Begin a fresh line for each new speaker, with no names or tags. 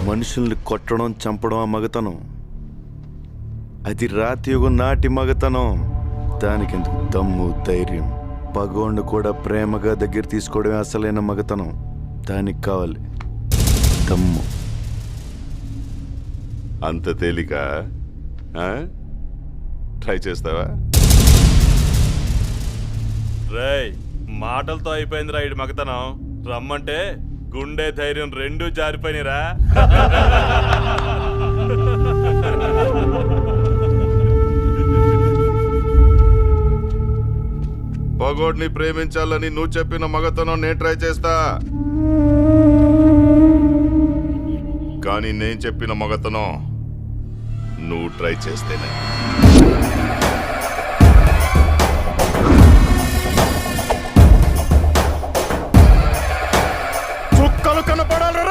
మనుషుల్ని కొట్టడం చంపడం ఆ మగతనం. అది రాతియుగం నాటి మగతనం. దానికెందుకు దమ్ము ధైర్యం? పగోండు కూడా ప్రేమగా దగ్గర తీసుకోవడమే అసలైన మగతనం. దానికి కావాలి దమ్ము.
అంత తేలిక? ట్రై చేస్తావా?
రేయ్, మాటలతో అయిపోయింది రైడ్ మగతనం. రమ్మంటే గుండె ధైర్యం రెండూ జారిపోయినరా.
పగోడ్ని ప్రేమించాలని నువ్వు చెప్పిన మగతనం నేను ట్రై చేస్తా. కానీ నేను చెప్పిన మగతనం నువ్వు ట్రై చేస్తేనే. చుక్కలు కనప